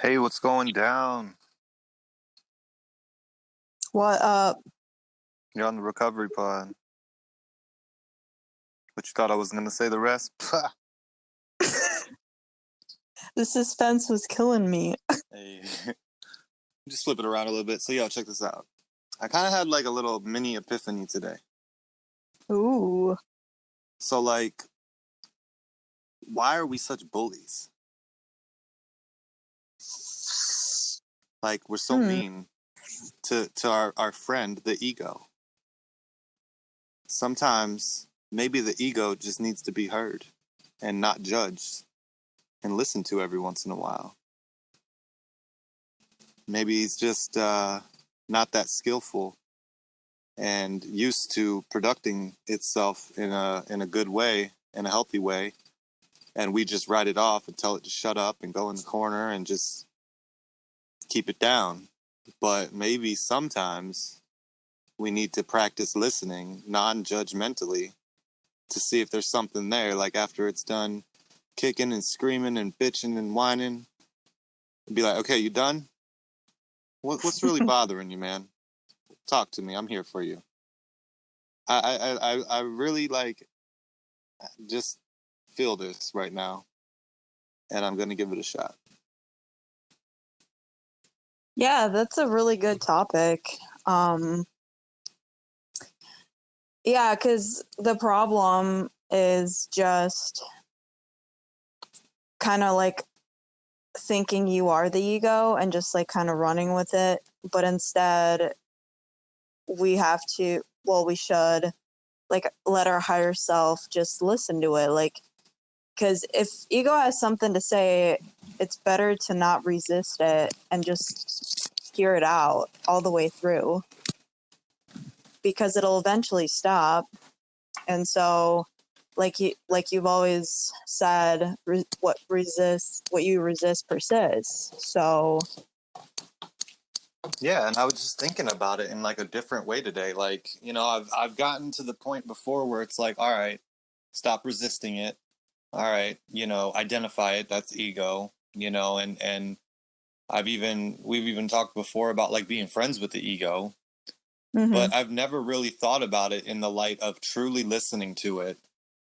Hey, what's going down? What up? You're on the recovery pod. But you thought I was gonna say the rest? The suspense was killing me. Hey, just flip it around a little bit. So, yo, check this out. I kind of had like a little mini epiphany today. Ooh. So, like, why are we such bullies? Like, we're so Hmm. mean to our friend, the ego. Sometimes, maybe the ego just needs to be heard and not judged and listened to every once in a while. Maybe he's just not that skillful and used to producing itself in a good way, in a healthy way, and we just write it off and tell it to shut up and go in the corner and just keep it down. But maybe sometimes we need to practice listening non-judgmentally to see if there's something there, like after it's done kicking and screaming and bitching and whining, and be like, okay, you done? What's really bothering you, man? Talk to me. I'm here for you. I really like just feel this right now, and I'm going to give it a shot. Yeah, that's a really good topic. Yeah, because the problem is just kind of like thinking you are the ego and just like kind of running with it. But instead, we should like let our higher self just listen to it. Like, because if ego has something to say, it's better to not resist it and just hear it out all the way through, because it'll eventually stop. And so, like you've always said, what you resist persists. So Yeah, and I was just thinking about it in like a different way today. Like, I've gotten to the point before where it's like, all right, stop resisting it. All right, identify it. That's ego. And we've even talked before about like being friends with the ego, mhm. but I've never really thought about it in the light of truly listening to it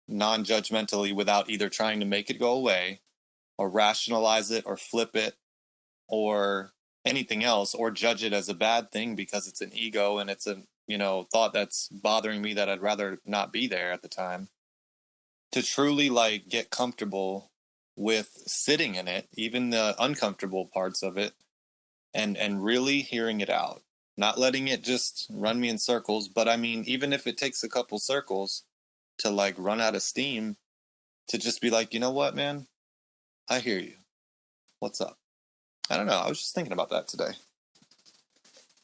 non-judgmentally without either trying to make it go away or rationalize it or flip it or anything else or judge it as a bad thing because it's an ego and it's a thought that's bothering me that I'd rather not be there at the time. To truly like get comfortable with sitting in it, even the uncomfortable parts of it, and really hearing it out, not letting it just run me in circles. But I mean, even if it takes a couple circles to like run out of steam, to just be like, you know what, man, I hear you. What's up? I don't know. I was just thinking about that today.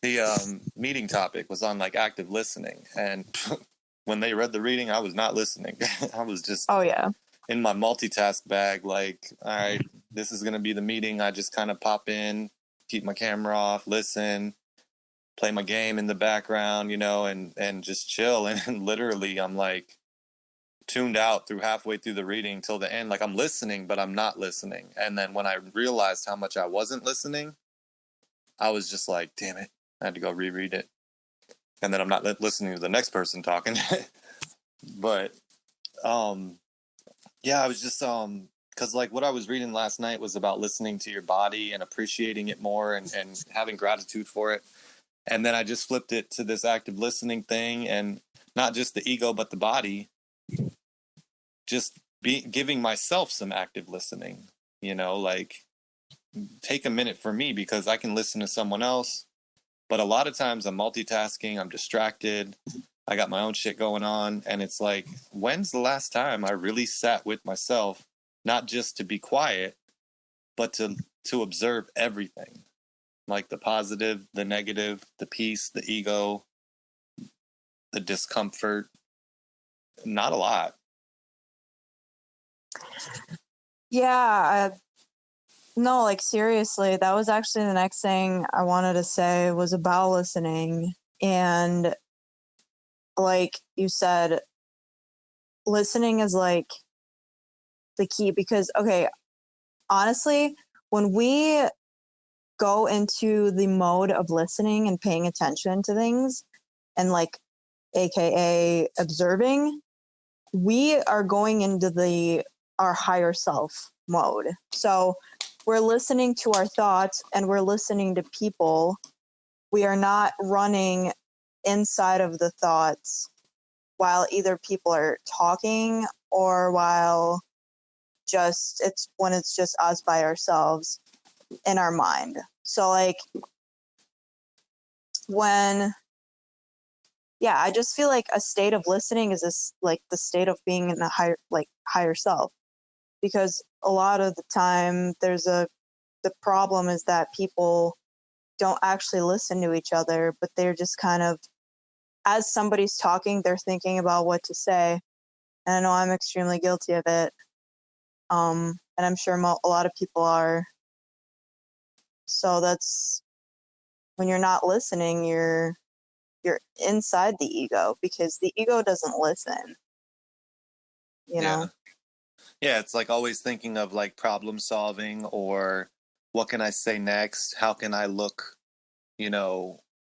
The meeting topic was on like active listening, and when they read the reading, I was not listening. I was just Oh yeah. in my multitask bag. Like, all right, this is gonna be the meeting. I just kind of pop in, keep my camera off, listen, play my game in the background, and just chill. And literally, I'm like tuned out through halfway through the reading till the end. Like I'm listening, but I'm not listening. And then when I realized how much I wasn't listening, I was just like, damn it, I had to go reread it. And then I'm not listening to the next person talking. But um yeah, I was just because like what I was reading last night was about listening to your body and appreciating it more and having gratitude for it. And then I just flipped it to this active listening thing, and not just the ego but the body, just giving myself some active listening, like take a minute for me because I can listen to someone else. But a lot of times I'm multitasking, I'm distracted, I got my own shit going on. And it's like, when's the last time I really sat with myself, not just to be quiet, but to observe everything, like the positive, the negative, the peace, the ego, the discomfort? Not a lot. Yeah, no, like seriously, that was actually the next thing I wanted to say was about listening. And like you said, listening is like the key because, okay, honestly, when we go into the mode of listening and paying attention to things and like aka observing, we are going into our higher self mode. So we're listening to our thoughts and we're listening to people. We are not running inside of the thoughts while either people are talking or while it's just us by ourselves in our mind. So like I just feel like a state of listening is like the state of being in a higher self, because a lot of the time the problem is that people don't actually listen to each other, but they're just kind of, as somebody's talking, they're thinking about what to say. And I know I'm extremely guilty of it. And I'm sure a lot of people are. So that's when you're not listening, you're inside the ego, because the ego doesn't listen. You know? Yeah, it's like always thinking of like problem solving, or what can I say next? How can I look,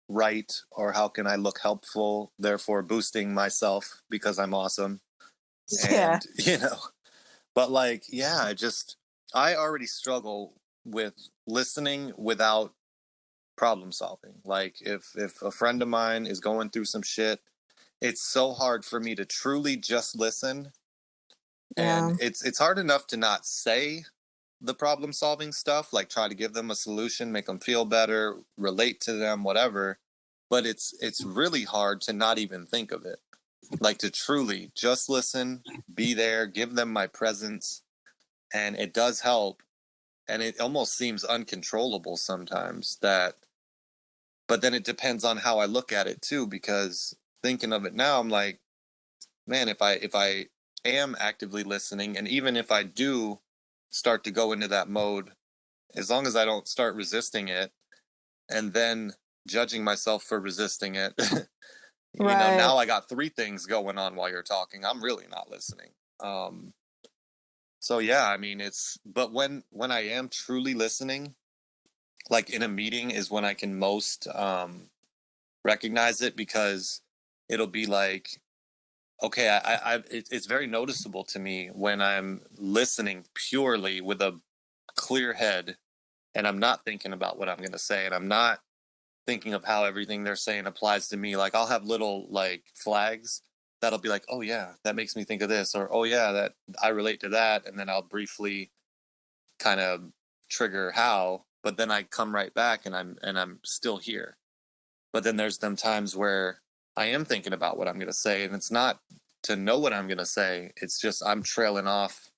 right? Or how can I look helpful? Therefore boosting myself because I'm awesome. Yeah. And, but like, I already struggle with listening without problem solving. Like if a friend of mine is going through some shit, it's so hard for me to truly just listen. Yeah. And it's hard enough to not say the problem solving stuff, like try to give them a solution, make them feel better, relate to them, whatever. But it's really hard to not even think of it. Like to truly just listen, be there, give them my presence. And it does help. And it almost seems uncontrollable sometimes, but then it depends on how I look at it too, because thinking of it now, I'm like, man, if I am actively listening, and even if I do start to go into that mode, as long as I don't start resisting it and then judging myself for resisting it, Right. now I got 3 things going on while you're talking. I'm really not listening. So yeah, I mean, but when I am truly listening, like in a meeting is when I can most recognize it, because it'll be like, okay, it's very noticeable to me when I'm listening purely with a clear head, and I'm not thinking about what I'm going to say, and I'm not thinking of how everything they're saying applies to me. Like I'll have little like flags that'll be like, oh yeah, that makes me think of this, or oh yeah, that I relate to that, and then I'll briefly kind of trigger how, but then I come right back and I'm still here. But then there's them times where I am thinking about what I'm going to say, and it's not to know what I'm going to say. It's just I'm trailing off,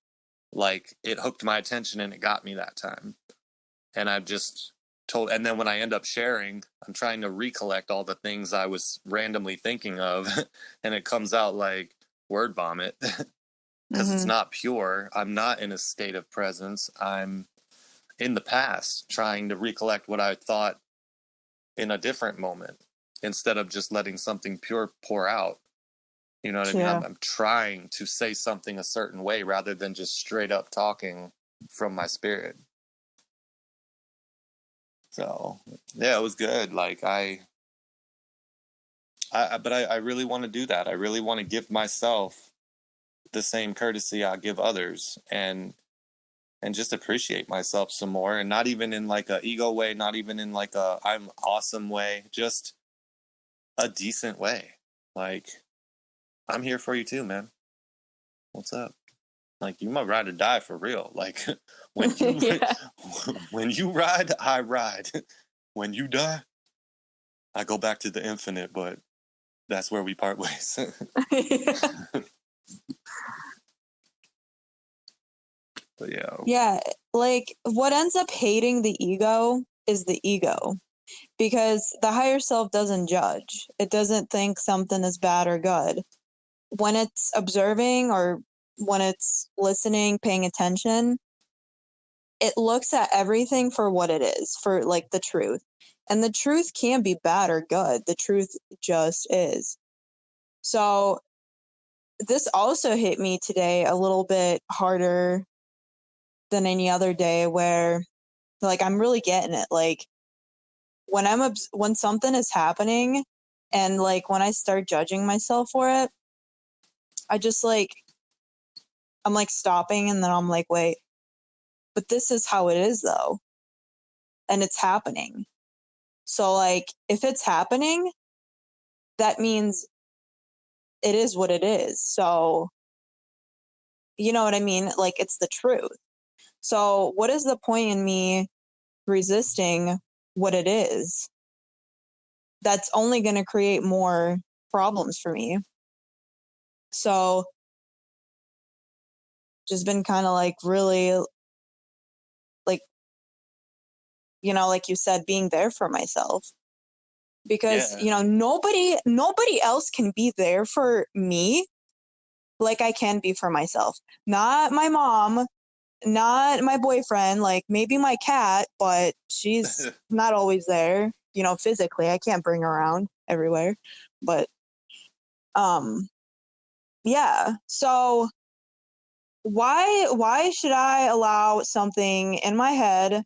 like it hooked my attention and it got me that time. And I've just told, and then when I end up sharing, I'm trying to recollect all the things I was randomly thinking of, and it comes out like word vomit because it's not pure. I'm not in a state of presence. I'm in the past trying to recollect what I thought in a different moment, instead of just letting something pure pour out. You know what I mean? I'm trying to say something a certain way rather than just straight up talking from my spirit. So yeah, it was good. Like but I really want to do that. I really want to give myself the same courtesy I give others, and just appreciate myself some more, and not even in like a ego way, not even in like a I'm awesome way, just a decent way. Like, I'm here for you too, man. What's up? Like, you might ride or die for real. Like, when you when you ride, I ride. When you die, I go back to the infinite, but that's where we part ways. But yeah. Yeah, like what ends up hating the ego is the ego, because the higher self doesn't judge. It doesn't think something is bad or good. When it's observing or when it's listening, paying attention, it looks at everything for what it is, for like the truth. And the truth can be bad or good. The truth just is. So this also hit me today a little bit harder than any other day, where like I'm really getting it. Like when something is happening and like when I start judging myself for it, I just like, I'm like stopping and then I'm like, wait, but this is how it is though. And it's happening. So like, if it's happening, that means it is what it is. So, you know what I mean? Like, it's the truth. So what is the point in me resisting what it is? That's only going to create more problems for me. So just been kind of like really like, you know, like you said, being there for myself, because, Yeah. you know, nobody else can be there for me like I can be for myself. Not my mom, not my boyfriend, like maybe my cat, but she's not always there, you know, physically. I can't bring her around everywhere. But yeah. So why should I allow something in my head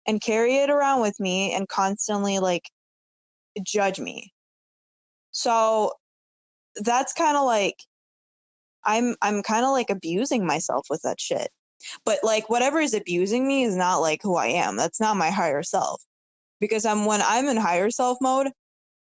and carry it around with me and constantly like judge me? So that's kind of like, I'm kind of like abusing myself with that shit. But like whatever is abusing me is not like who I am. That's not my higher self. Because when I'm in higher self mode,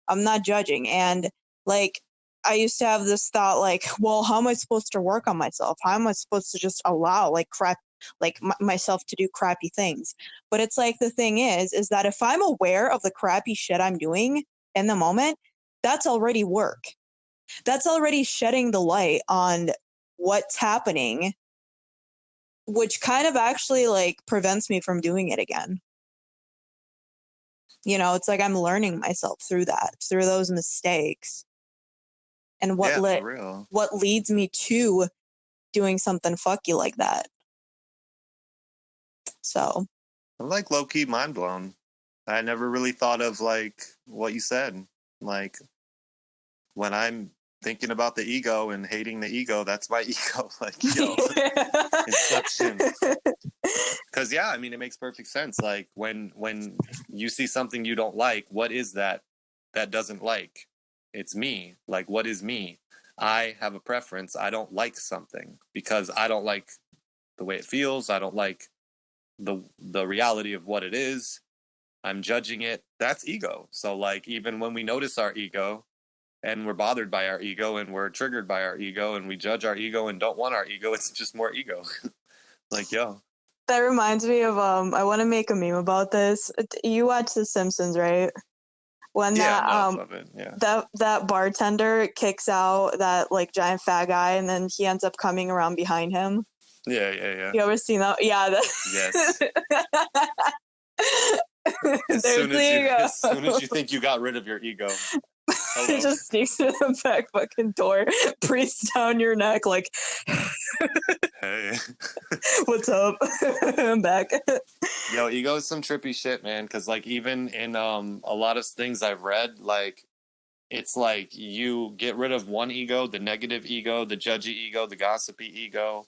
I'm not judging. And like I used to have this thought like, well, how am I supposed to work on myself? How am I supposed to just allow like crap, like myself to do crappy things? But it's like, the thing is that if I'm aware of the crappy shit I'm doing in the moment, that's already work. That's already shedding the light on what's happening, which kind of actually like prevents me from doing it again. You know, it's like I'm learning myself through that, through those mistakes, and Yeah, for real. what leads me to doing something fucky like that. So I'm like low key mind blown. I never really thought of like what you said. Like when I'm thinking about the ego and hating the ego, that's my ego. Like, yo, Inception. Because yeah, I mean, it makes perfect sense. Like when you see something you don't like, what is that doesn't like? It's me. Like, what is me? I have a preference. I don't like something because I don't like the way it feels. I don't like the reality of what it is. I'm judging it. That's ego. So like even when we notice our ego and we're bothered by our ego and we're triggered by our ego and we judge our ego and don't want our ego, it's just more ego. Like, yo. that reminds me of I want to make a meme about this. You watch The Simpsons, right? When Yeah, that enough of it. Yeah. that bartender kicks out that like giant fat guy, and then he ends up coming around behind him. Yeah, yeah, yeah. You ever seen that? Yeah. Yes. As There's soon as the you think you got rid of your ego, he hello. just sneaks through the back fucking door, breathes down your neck like, Hey. "What's up? I'm back." Yo, ego is some trippy shit, man. Because like even in a lot of things I've read, like it's like you get rid of one ego, the negative ego, the judgy ego, the gossipy ego,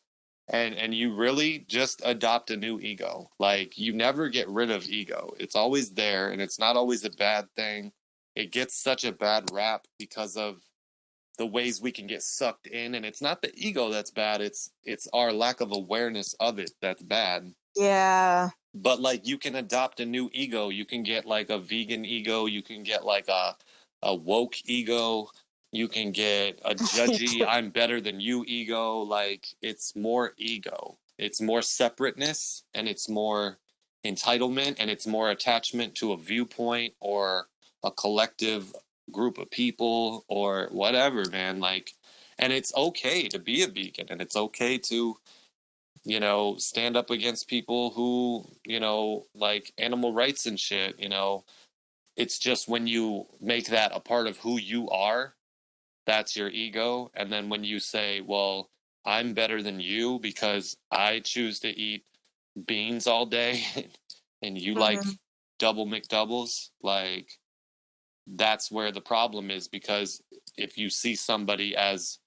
and you really just adopt a new ego. Like you never get rid of ego. It's always there and it's not always a bad thing. It gets such a bad rap because of the ways we can get sucked in, and it's not the ego that's bad, it's our lack of awareness of it that's bad. Yeah. But like you can adopt a new ego. You can get like a vegan ego, you can get like a woke ego, you can get a judgy I'm better than you ego. Like it's more ego, it's more separateness, and it's more entitlement, and it's more attachment to a viewpoint or a collective group of people or whatever, man. Like, and it's okay to be a vegan, and it's okay to stand up against people who, like animal rights and shit. It's just when you make that a part of who you are, that's your ego. And then when you say, well, I'm better than you because I choose to eat beans all day and you like Mhm. double McDoubles, like that's where the problem is. Because if you see somebody as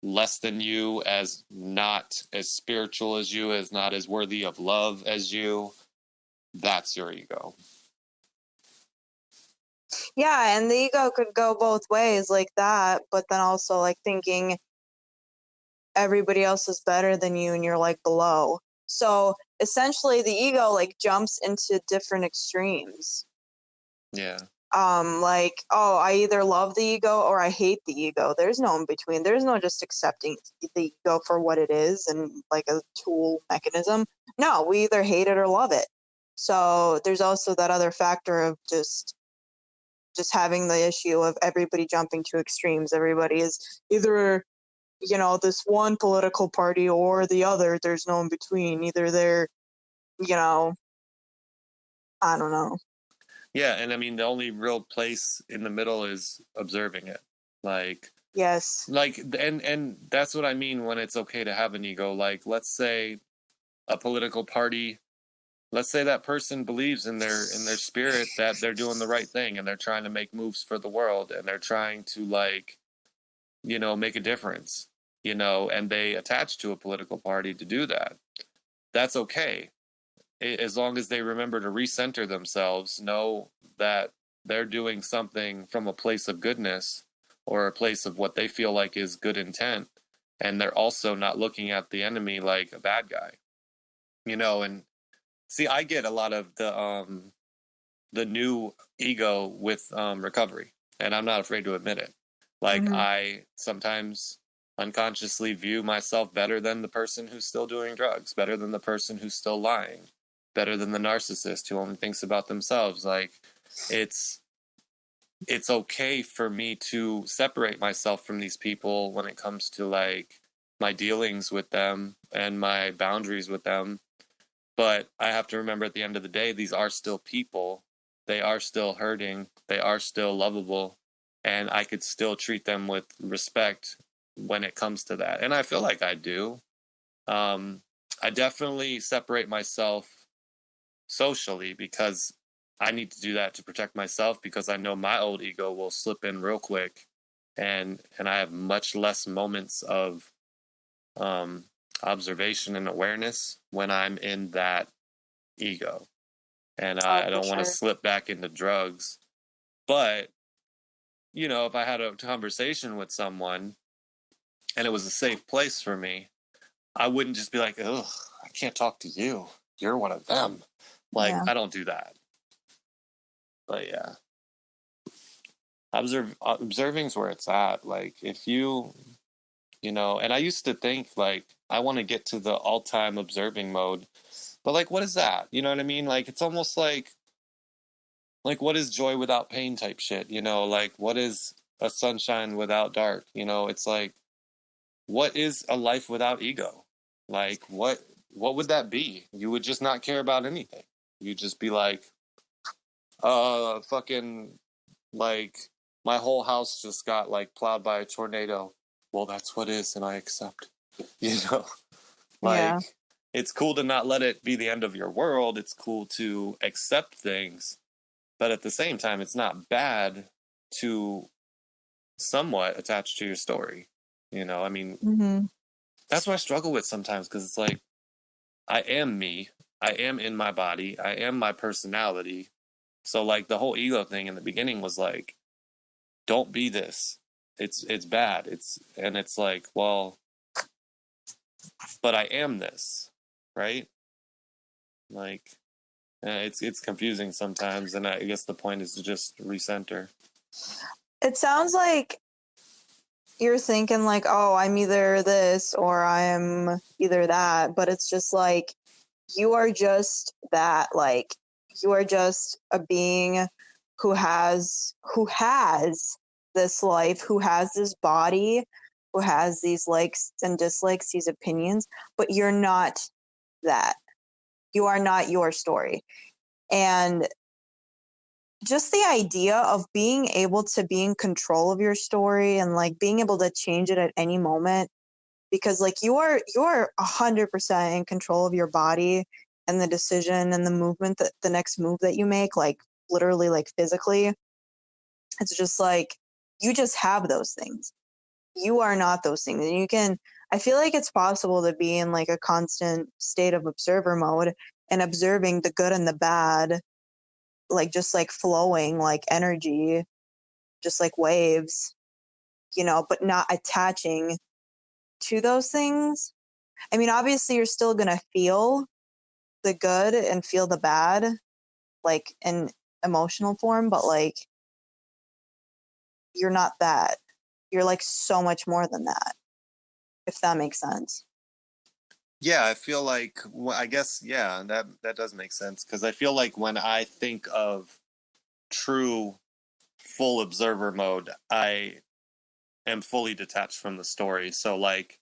less than you, as not as spiritual as you, as not as worthy of love as you, that's your ego. Yeah, and the ego could go both ways like that, but then also like thinking everybody else is better than you and you're like below. So essentially the ego like jumps into different extremes. Yeah. Like, oh, I either love the ego or I hate the ego. There's no in between. There's no just accepting the ego for what it is and like a tool mechanism. No, we either hate it or love it. So there's also that other factor of just having the issue of everybody jumping to extremes. Everybody is either, you know, this one political party or the other. There's no in between. Either they're, you know, I don't know. Yeah, and I mean the only real place in the middle is observing it. Like Yes. and that's what I mean when it's okay to have an ego. Like let's say a political party, let's say that person believes in their spirit that they're doing the right thing and they're trying to make moves for the world and they're trying to like, you know, make a difference, you know, and they attach to a political party to do that. That's okay. As long as they remember to recenter themselves, know that they're doing something from a place of goodness or a place of what they feel like is good intent. And they're also not looking at the enemy like a bad guy, you know. And see, I get a lot of the new ego with recovery, and I'm not afraid to admit it. Like Mm-hmm. I sometimes unconsciously view myself better than the person who's still doing drugs, better than the person who's still lying, better than the narcissist who only thinks about themselves. Like it's okay for me to separate myself from these people when it comes to like my dealings with them and my boundaries with them. But I have to remember at the end of the day, these are still people. They are still hurting. They are still lovable. And I could still treat them with respect when it comes to that. And I feel like I do. I definitely separate myself socially because I need to do that to protect myself because I know my old ego will slip in real quick and I have much less moments of um, observation and awareness when I'm in that ego. And Oh, I for don't want to sure. slip back into drugs. But, you know, if I had a conversation with someone and it was a safe place for me, I wouldn't just be like, ugh, I can't talk to you. You're one of them. Like, Yeah. I don't do that. But yeah, observing's where it's at. Like, if you know, and I used to think like I want to get to the all-time observing mode, but like, what is that? You know what I mean? Like, it's almost like what is joy without pain type shit, you know? Like, what is a sunshine without dark? You know, it's like, what is a life without ego? Like, what would that be? You would just not care about anything. You'd just be like, fucking, like, my whole house just got like plowed by a tornado. Well, that's what is, and I accept. You know, like Yeah. it's cool to not let it be the end of your world. It's cool to accept things, but at the same time, it's not bad to somewhat attach to your story. You know, I mean, Mm-hmm. that's what I struggle with sometimes because it's like I am me. I am in my body. I am my personality. So like the whole ego thing in the beginning was like, don't be this. It's bad. It's like, well, but I am this, right? Like it's confusing sometimes, and I guess the point is to just recenter. It sounds like you're thinking like, oh, I'm either this or I'm either that, but it's just like you are just that. Like you are just a being who has this life, who has this body, who has these likes and dislikes, these opinions, but you're not that. You are not your story. And just the idea of being able to be in control of your story and like being able to change it at any moment, because like you're 100% in control of your body and the decision and the movement, that the next move that you make, like literally, like physically. It's just like you just have those things. You are not those things. And you can, I feel like it's possible to be in like a constant state of observer mode and observing the good and the bad like just like flowing like energy, just like waves, you know, but not attaching to those things. I mean, obviously you're still going to feel the good and feel the bad, like in emotional form, but like you're not that. You're like so much more than that, if that makes sense. Yeah, I feel like, I guess, yeah, that does make sense, because I feel like when I think of true full observer mode, I am fully detached from the story. So like,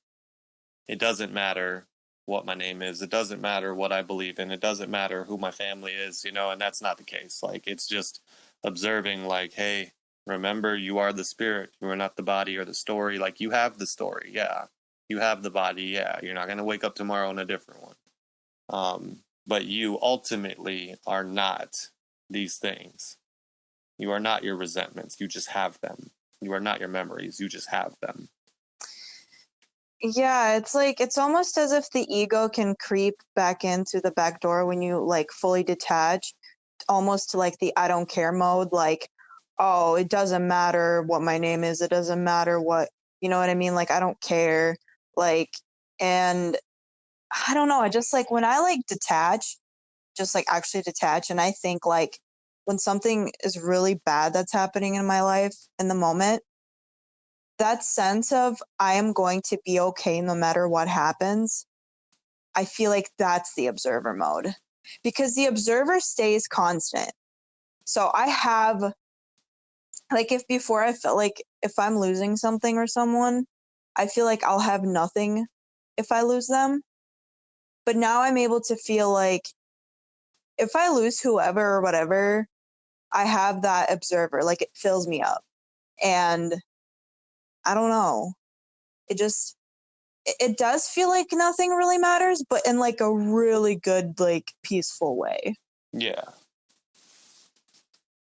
it doesn't matter what my name is, it doesn't matter what I believe in, it doesn't matter who my family is, you know, and that's not the case. Like, it's just observing, like, hey, remember, you are the spirit, you are not the body or the story. Like, you have the story, yeah, you have the body, yeah, you're not going to wake up tomorrow in a different one. But you ultimately are not these things. You are not your resentments, you just have them. You are not your memories, you just have them. Yeah, it's like it's almost as if the ego can creep back into the back door when you like fully detach, almost to like the I don't care mode, like, oh, it doesn't matter what my name is, it doesn't matter what, you know what I mean? Like, I don't care. Like, and I don't know, I just like when I like detach, just like actually detach, and I think like when something is really bad that's happening in my life in the moment, that sense of I am going to be okay no matter what happens, I feel like that's the observer mode, because the observer stays constant. So I have, like, if before I felt like if I'm losing something or someone, I feel like I'll have nothing if I lose them. But now I'm able to feel like if I lose whoever or whatever, I have that observer, like it fills me up. And I don't know. It just, it does feel like nothing really matters, but in like a really good, like peaceful way. Yeah.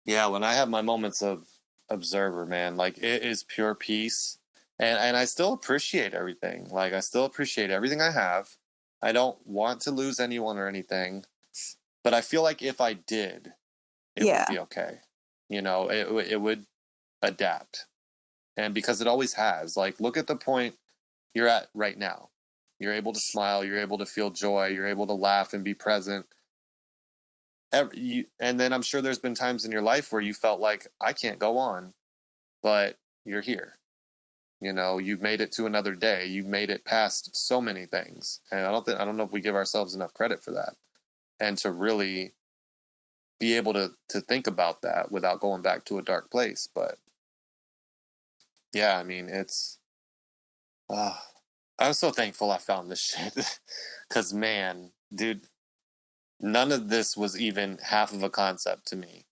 Yeah, when I have my moments of observer, man, like, it is pure peace. And I still appreciate everything. Like, I still appreciate everything I have. I don't want to lose anyone or anything, but I feel like if I did, it would Yeah. be okay. You know, it would adapt. And because it always has. Like, look at the point you're at right now. You're able to smile, you're able to feel joy, you're able to laugh and be present. And then I'm sure there's been times in your life where you felt like, I can't go on, but you're here. You know, you've made it to another day. You've made it past so many things, and I don't know if we give ourselves enough credit for that, and to really be able to think about that without going back to a dark place. But yeah, I mean, it's. Uh, I'm so thankful I found this shit, because man, dude, none of this was even half of a concept to me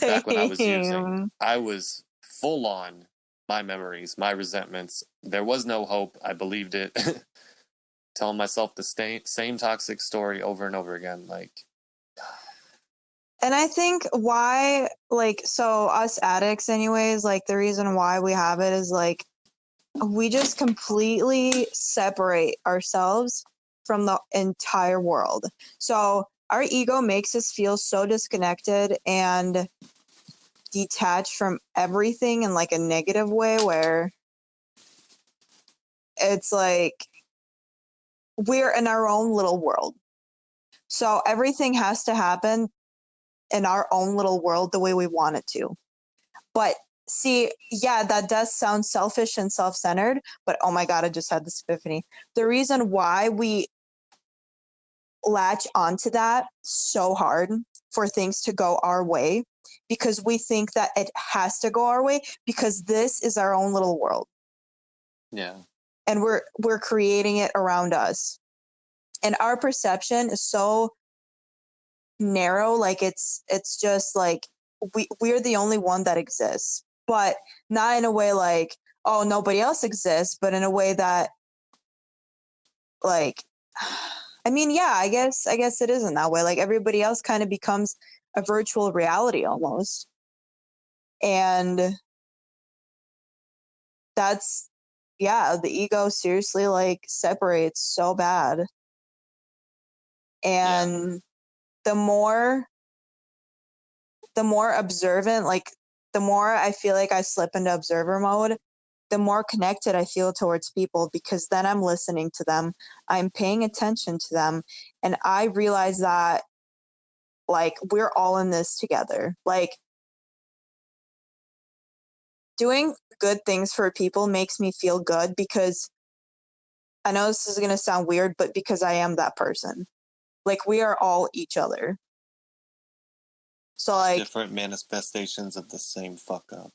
back when I was using. Same. I was full on my memories, my resentments. There was no hope. I believed it. Telling myself the same toxic story over and over again. Like, And I think why, like, so us addicts, anyways, like, the reason why we have it is like we just completely separate ourselves from the entire world. So our ego makes us feel so disconnected and detached from everything in like a negative way, where it's like we're in our own little world. So everything has to happen in our own little world the way we want it to. But see, yeah, that does sound selfish and self-centered, but oh my God, I just had this epiphany. The reason why we latch onto that so hard for things to go our way, because we think that it has to go our way, because this is our own little world. yeah, And we're creating it around us. And our perception is so narrow, like it's just like we're the only one that exists, but not in a way like, oh, nobody else exists, but in a way that, like, I mean, yeah, I guess it is in that way, like everybody else kind of becomes a virtual reality almost. And that's, yeah, the ego seriously like separates so bad. yeah, And the more the more observant, like the more I feel like I slip into observer mode, the more connected I feel towards people, because then I'm listening to them, I'm paying attention to them, and I realize that like we're all in this together. Like doing good things for people makes me feel good, because I know this is going to sound weird, but because I am that person. Like we are all each other. So It's like, different manifestations of the same fuck up.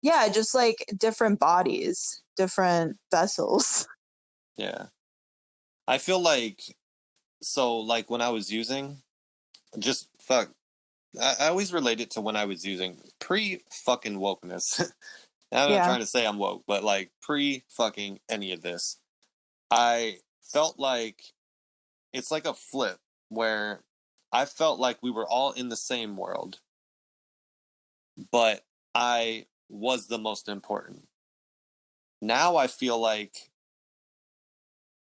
yeah, just like different bodies, different vessels. Yeah. I feel like, so like when I was using, just fuck, I always relate it to when I was using pre fucking wokeness. I'm not Yeah. trying to say I'm woke, but like pre fucking any of this, I felt like it's like a flip where I felt like we were all in the same world, but I was the most important. Now I feel like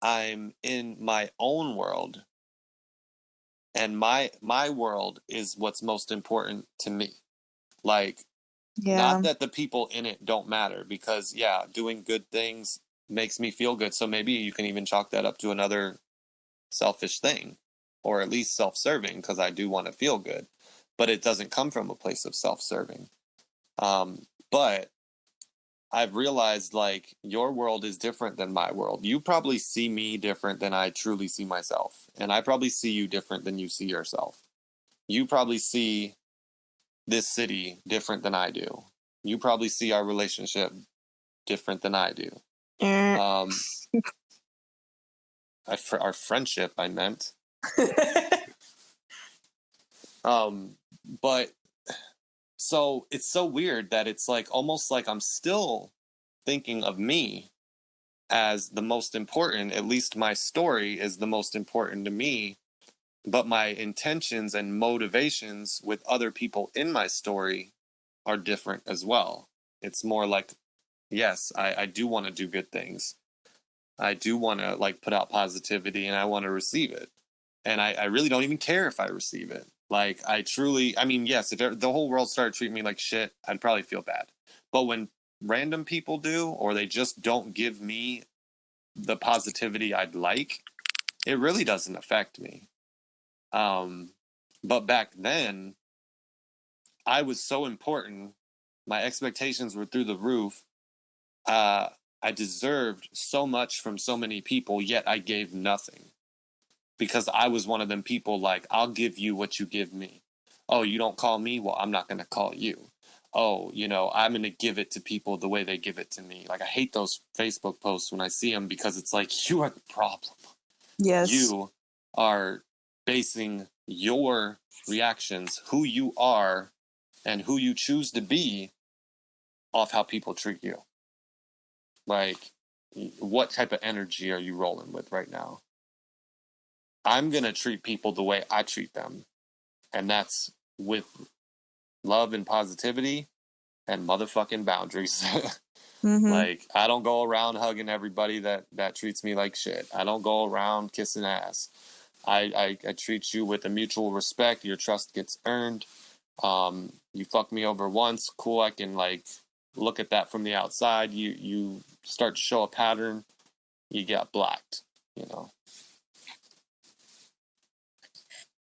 I'm in my own world, and my world is what's most important to me. Like, Yeah. not that the people in it don't matter, because yeah, doing good things makes me feel good. So maybe you can even chalk that up to another selfish thing, or at least self-serving, because I do want to feel good, but it doesn't come from a place of self-serving. But I've realized like your world is different than my world. You probably see me different than I truly see myself, and I probably see you different than you see yourself. You probably see this city different than I do. You probably see our relationship different than I do. Um, our friendship, I meant. But so it's so weird that it's like almost like I'm still thinking of me as the most important. At least my story is the most important to me, but my intentions and motivations with other people in my story are different as well. It's more like, yes, I do want to do good things. I do want to like put out positivity, and I want to receive it. And I really don't even care if I receive it. Like I truly, I mean, yes, if the whole world started treating me like shit, I'd probably feel bad. But when random people do, or they just don't give me the positivity I'd like, it really doesn't affect me. But back then, I was so important. My expectations were through the roof. I deserved so much from so many people, yet I gave nothing, because I was one of them people like, I'll give you what you give me. Oh, you don't call me? Well, I'm not going to call you. Oh, I'm going to give it to people the way they give it to me. Like, I hate those Facebook posts when I see them, because it's like, you are the problem. Yes. You are basing your reactions, who you are and who you choose to be, off how people treat you. Like, what type of energy are you rolling with right now? I'm going to treat people the way I treat them. And that's with love and positivity and motherfucking boundaries. Like, I don't go around hugging everybody that treats me like shit. I don't go around kissing ass. I treat you with a mutual respect. Your trust gets earned. You fuck me over once, cool. I can like look at that from the outside. You start to show a pattern, you get blocked.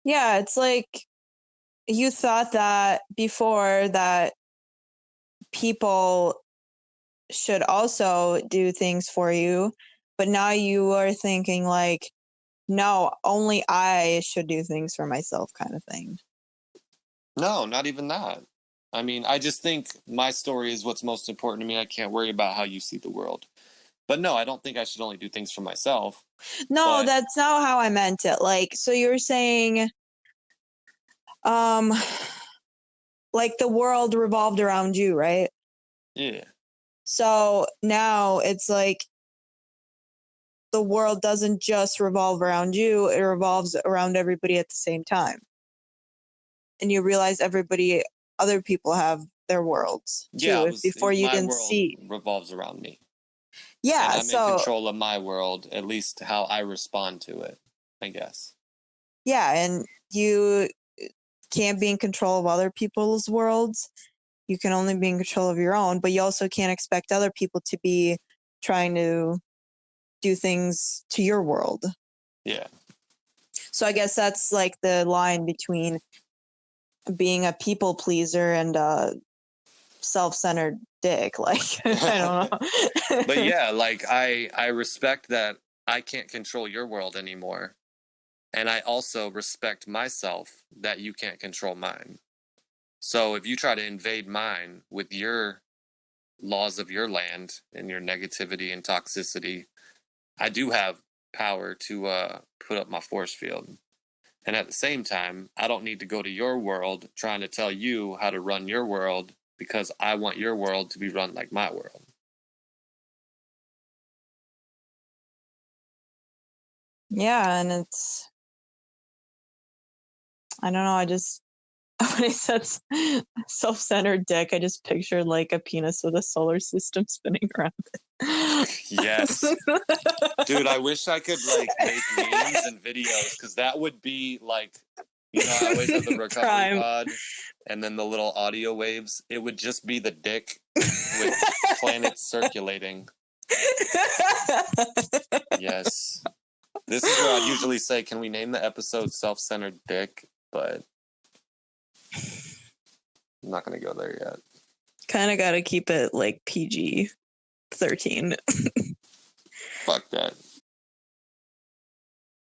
Yeah, it's like you thought that before that people should also do things for you, but now you are thinking like, no, only I should do things for myself, kind of thing. No, not even that. I mean, I just think my story is what's most important to me. I can't worry about how you see the world. But no, I don't think I should only do things for myself. No, But that's not how I meant it. Like, so you're saying, like the world revolved around you, right? yeah. So now it's like the world doesn't just revolve around you, it revolves around everybody at the same time. And you realize other people have their worlds Yeah, too, if before you my didn't world see. revolves around me. And Yeah, I'm in so control of my world, at least how I respond to it, I guess. yeah, and you can't be in control of other people's worlds. You can only be in control of your own, but you also can't expect other people to be trying to do things to your world. Yeah. So I guess that's like the line between being a people pleaser and a self-centered dick. Like, I don't know. But yeah, like I respect that I can't control your world anymore. And I also respect myself that you can't control mine. So if you try to invade mine with your laws of your land and your negativity and toxicity, I do have power to put up my force field. And at the same time, I don't need to go to your world trying to tell you how to run your world because I want your world to be run like my world. Yeah, and it's, I don't know, I just, when I said self-centered dick, I just pictured like a penis with a solar system spinning around it. Yes. Dude, I wish I could like make memes and videos because that would be like, you know, I always have the recovery pod and then the little audio waves. It would just be the dick with planets circulating. Yes. This is where I'd usually say, can we name the episode Self-Centered Dick? But I'm not going to go there yet. Kind of got to keep it like PG-13. Fuck that.